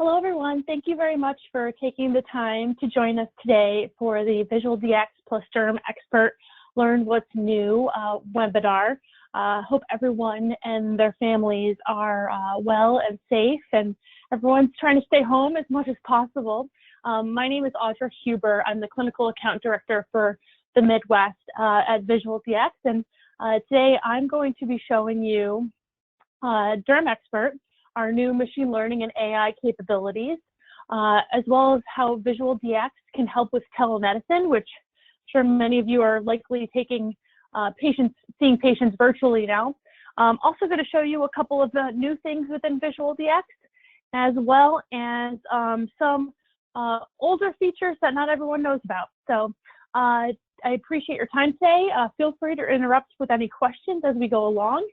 Hello, everyone. Thank you very much for taking the time to join us today for the VisualDx Plus DermExpert Learn What's New webinar. Hope everyone and their families are well and safe, and everyone's trying to stay home as much as possible. My name is Audra Huber. I'm the Clinical Account Director for the Midwest at VisualDx, and today I'm going to be showing you DermExpert, our new machine learning and AI capabilities, as well as how VisualDx can help with telemedicine, which I'm sure many of you are likely taking seeing patients virtually now. Also going to show you a couple of the new things within VisualDx, as well as some older features that not everyone knows about. So I appreciate your time today. Feel free to interrupt with any questions as we go along,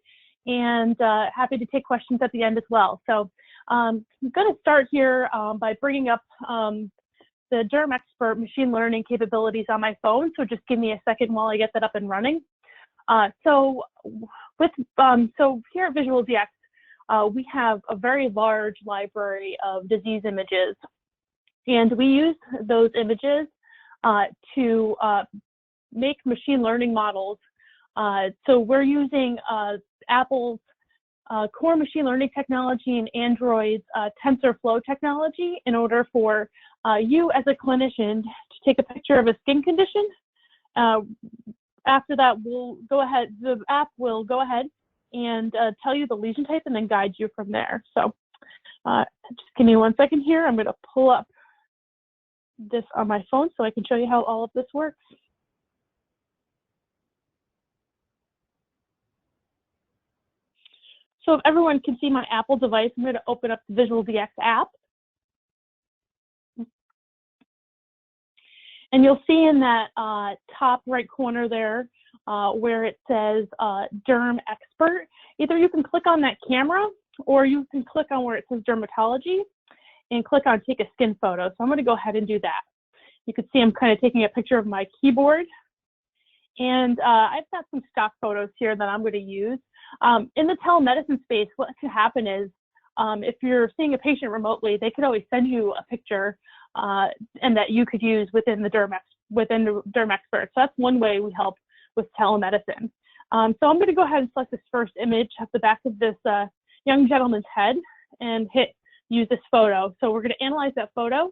and happy to take questions at the end as well. So I'm going to start here by bringing up the DermExpert machine learning capabilities on my phone. So just give me a second while I get that up and running. So here at VisualDx, we have a very large library of disease images, and we use those images to make machine learning models. So we're using Apple's core machine learning technology and Android's TensorFlow technology in order for you as a clinician to take a picture of a skin condition. After that, the app will go ahead and tell you the lesion type and then guide you from there. So just give me 1 second here. I'm going to pull up this on my phone so I can show you how all of this works. So if everyone can see my Apple device, I'm going to open up the VisualDx app. And you'll see in that top right corner there where it says DermExpert, either you can click on that camera or you can click on where it says dermatology and click on take a skin photo. So I'm going to go ahead and do that. You can see I'm kind of taking a picture of my keyboard. And I've got some stock photos here that I'm going to use. In the telemedicine space, what can happen is if you're seeing a patient remotely, they could always send you a picture and that you could use within the DermExpert. So that's one way we help with telemedicine. So I'm going to go ahead and select this first image at the back of this young gentleman's head and hit use this photo. So we're going to analyze that photo,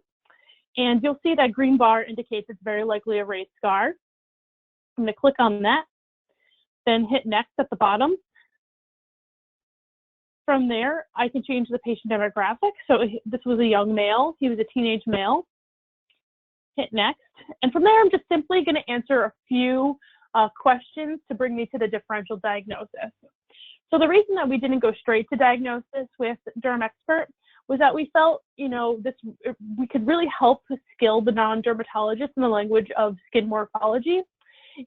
and you'll see that green bar indicates it's very likely a raised scar. I'm going to click on that, then hit next at the bottom. From there, I can change the patient demographic. So this was a young male. He was a teenage male. Hit next. And from there, I'm just simply going to answer a few questions to bring me to the differential diagnosis. So the reason that we didn't go straight to diagnosis with DermExpert was that we felt, we could really help skill the non-dermatologist in the language of skin morphology.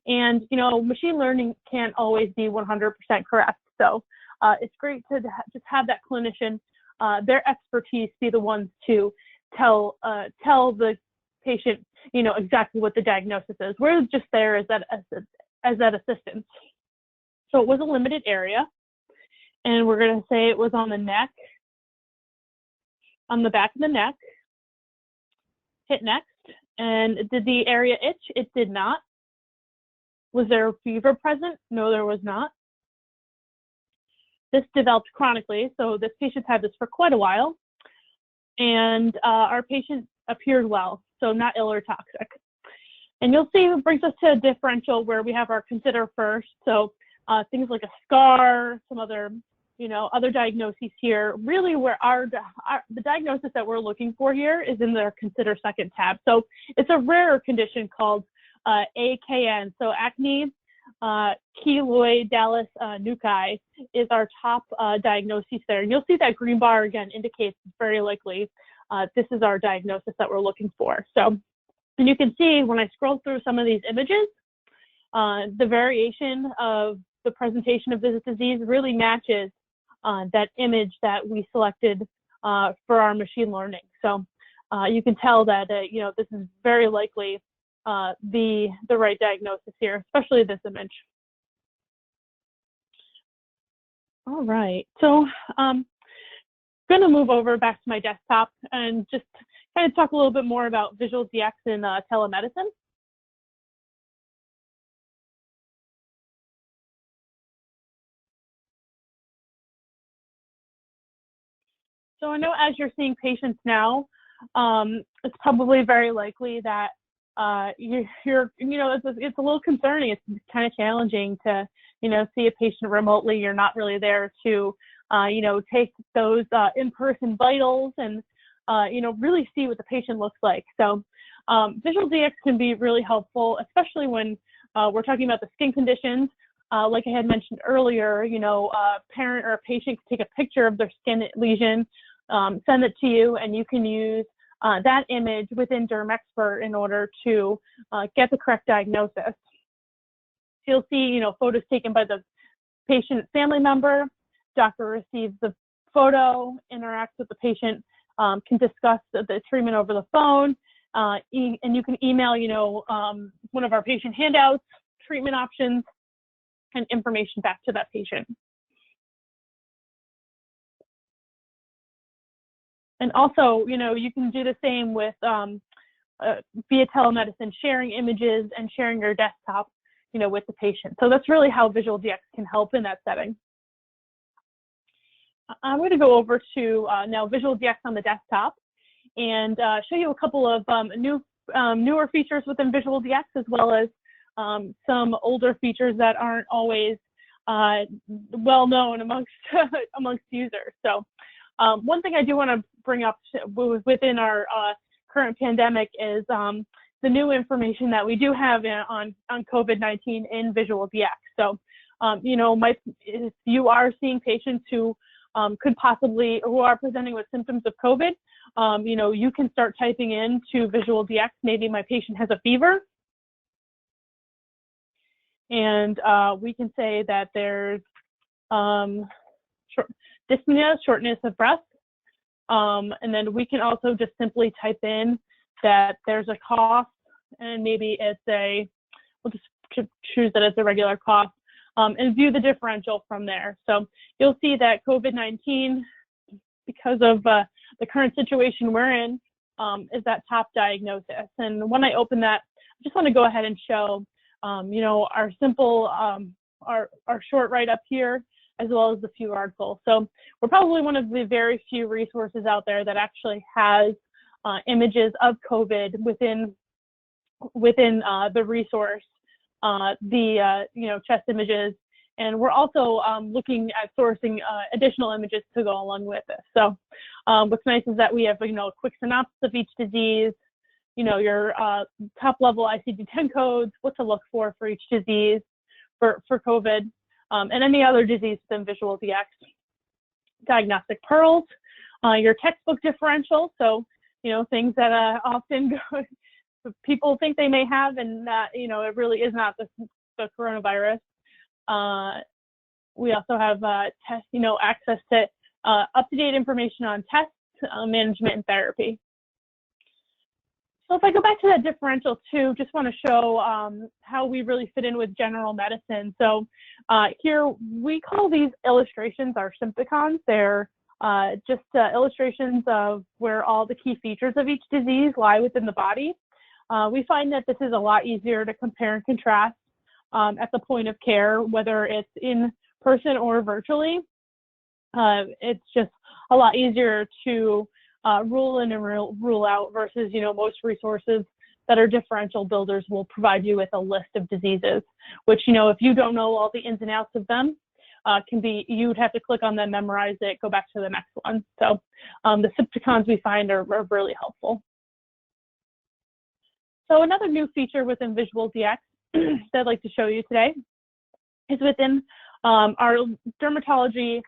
And, machine learning can't always be 100% correct. So it's great to just have that clinician, their expertise be the ones to tell the patient, exactly what the diagnosis is. We're just there as that assistance. So it was a limited area, and we're going to say it was on the neck, on the back of the neck. Hit next. And did the area itch? It did not. Was there a fever present? No, there was not. This developed chronically, so this patient had this for quite a while, and our patient appeared well, so not ill or toxic. And you'll see it brings us to a differential where we have our consider first, so things like a scar, some other, other diagnoses here. Really, where the diagnosis that we're looking for here is in the consider second tab. So it's a rarer condition called AKN, so acne keloidalis nuclei is our top diagnosis there. And you'll see that green bar again indicates very likely this is our diagnosis that we're looking for. So, and you can see when I scroll through some of these images, the variation of the presentation of this disease really matches that image that we selected for our machine learning. So you can tell that this is very likely the right diagnosis here, especially this image. All right, so going to move over back to my desktop and just kind of talk a little bit more about VisualDx and telemedicine. So I know as you're seeing patients now, it's probably very likely that it's a little concerning. It's kind of challenging to, see a patient remotely. You're not really there to, take those in-person vitals and, really see what the patient looks like. So VisualDx can be really helpful, especially when we're talking about the skin conditions. Like I had mentioned earlier, a parent or a patient can take a picture of their skin lesion, send it to you, and you can use that image within DermExpert in order to get the correct diagnosis. You'll see, photos taken by the patient family member. Doctor receives the photo, interacts with the patient, can discuss the treatment over the phone, and you can email, one of our patient handouts, treatment options, and information back to that patient. And also, you can do the same with via telemedicine, sharing images and sharing your desktop, with the patient. So that's really how VisualDx can help in that setting. I'm going to go over to now VisualDx on the desktop and show you a couple of newer features within VisualDx, as well as some older features that aren't always well known amongst users. So one thing I do want to bring up within our current pandemic is the new information that we do have on COVID-19 in VisualDx. So, if you are seeing patients who who are presenting with symptoms of COVID, you can start typing into VisualDx, maybe my patient has a fever. And we can say that there's dyspnea, shortness of breath. And then we can also just simply type in that there's a cough, and maybe we'll just choose that as a regular cough, and view the differential from there. So you'll see that COVID-19, because of the current situation we're in, is that top diagnosis. And when I open that, I just want to go ahead and show, our simple, our short write-up here, as well as the few articles. So we're probably one of the very few resources out there that actually has images of COVID within the resource, chest images, and we're also looking at sourcing additional images to go along with this. So what's nice is that we have a quick synopsis of each disease, your top level ICD-10 codes, what to look for each disease for COVID, and any other disease within VisualDx, diagnostic pearls, your textbook differential, so things that often people think they may have, and it really is not the coronavirus. We also have access to up-to-date information on tests, management, and therapy. So if I go back to that differential too, just want to show how we really fit in with general medicine. So here we call these illustrations our sympticons. They're just illustrations of where all the key features of each disease lie within the body. We find that this is a lot easier to compare and contrast at the point of care, whether it's in person or virtually. It's just a lot easier to rule in and rule out versus, most resources that are differential builders will provide you with a list of diseases, which, if you don't know all the ins and outs of them, you'd have to click on them, memorize it, go back to the next one. So the sympticons we find are really helpful. So another new feature within VisualDx that I'd like to show you today is within our dermatology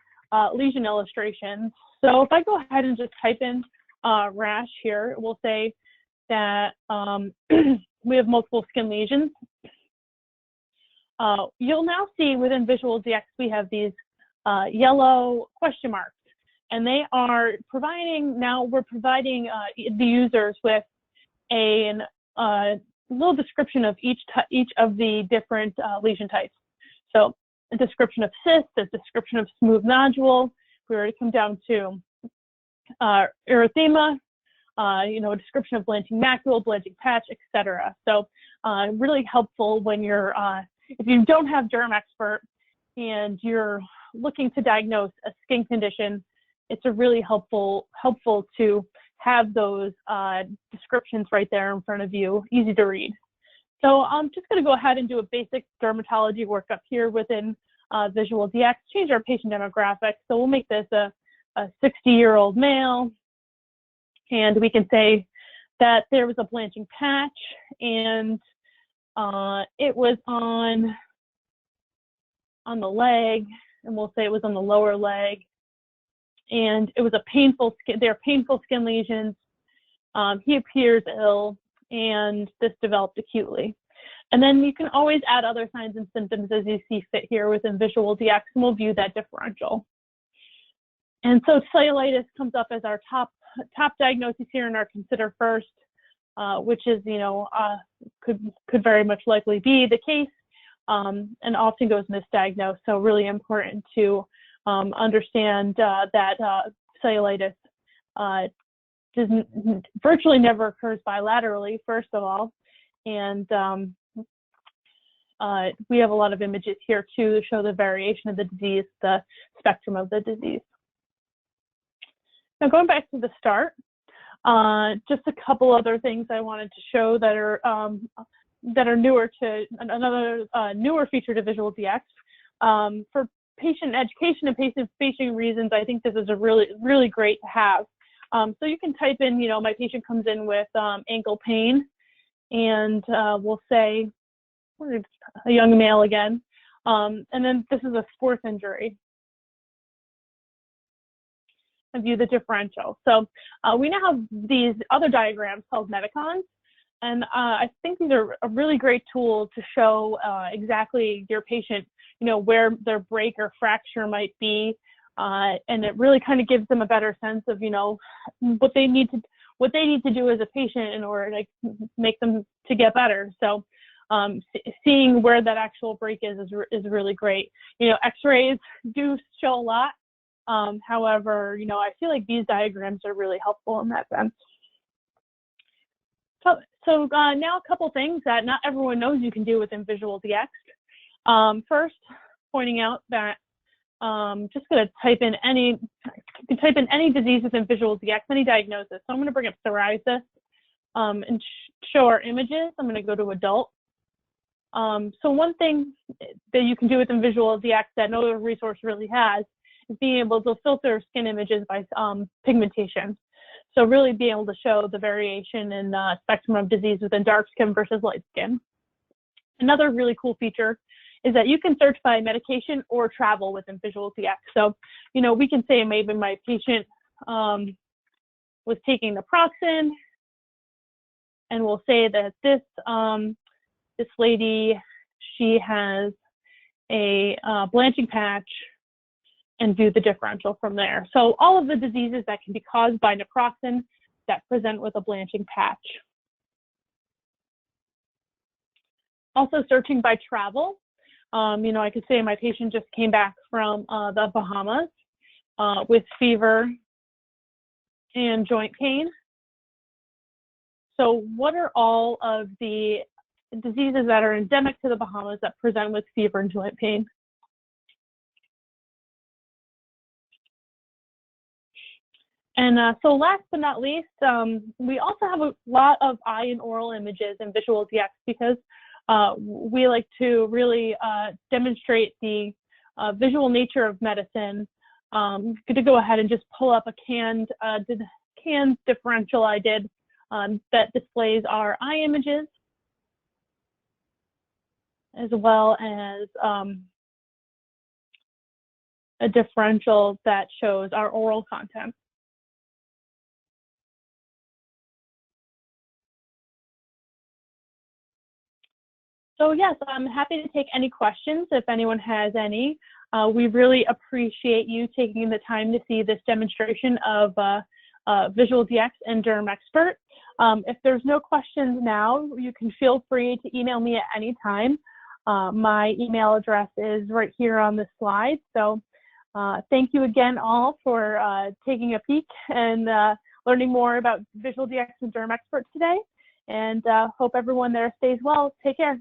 lesion illustrations. So if I go ahead and just type in rash here, it will say that we have multiple skin lesions. You'll now see within VisualDx we have these yellow question marks, and they are providing, we're providing the users with a little description of each of the different lesion types. So a description of cyst, a description of smooth nodule. We already come down to erythema, a description of blanching macule, blanching patch, etc. So really helpful when you're, if you don't have DermExpert and you're looking to diagnose a skin condition, it's a really helpful to have those descriptions right there in front of you, easy to read. So I'm just going to go ahead and do a basic dermatology workup here within VisualDx, change our patient demographics. So we'll make this a 60-year-old male, and we can say that there was a blanching patch, and it was on the leg, and we'll say it was on the lower leg, and it was they're painful skin lesions. He appears ill, and this developed acutely. And then you can always add other signs and symptoms as you see fit here within VisualDx, and we'll view that differential. And so cellulitis comes up as our top diagnosis here in our consider first, which is, could very much likely be the case, and often goes misdiagnosed. So really important to understand that cellulitis virtually never occurs bilaterally, first of all, and we have a lot of images here too to show the variation of the disease, the spectrum of the disease. Now going back to the start, just a couple other things I wanted to show that are newer to another newer feature to VisualDx. For patient education and patient reasons, I think this is a really great to have. So you can type in, my patient comes in with ankle pain, and we'll say, a young male again, and then this is a sports injury. And view the differential. So we now have these other diagrams called medicons, and I think these are a really great tool to show exactly your patient, where their break or fracture might be, and it really kind of gives them a better sense of, what they need to do as a patient in order to make them to get better. So seeing where that actual break is really great. X-rays do show a lot. However, I feel like these diagrams are really helpful in that sense. So now a couple things that not everyone knows you can do within VisualDx. First, pointing out that just going to type in any disease within VisualDx, any diagnosis. So I'm going to bring up psoriasis and show our images. I'm going to go to adult. So one thing that you can do within VisualDx that no other resource really has is being able to filter skin images by pigmentation. So really being able to show the variation in spectrum of disease within dark skin versus light skin. Another really cool feature is that you can search by medication or travel within VisualDx. So, we can say maybe my patient was taking naproxen, and we'll say that this lady, she has a blanching patch, and view the differential from there. So all of the diseases that can be caused by naproxen that present with a blanching patch. Also searching by travel. I could say my patient just came back from the Bahamas with fever and joint pain. So what are all of the diseases that are endemic to the Bahamas that present with fever and joint pain? And so last but not least, we also have a lot of eye and oral images in VisualDx because we like to really demonstrate the visual nature of medicine. I'm going to go ahead and just pull up a canned differential I did that displays our eye images, as well as a differential that shows our oral content. So yes, I'm happy to take any questions if anyone has any. We really appreciate you taking the time to see this demonstration of VisualDx and DermExpert. If there's no questions now, you can feel free to email me at any time. My email address is right here on the slide. So Thank you again all for taking a peek and learning more about VisualDx and DermExpert today. And hope everyone there stays well. Take care.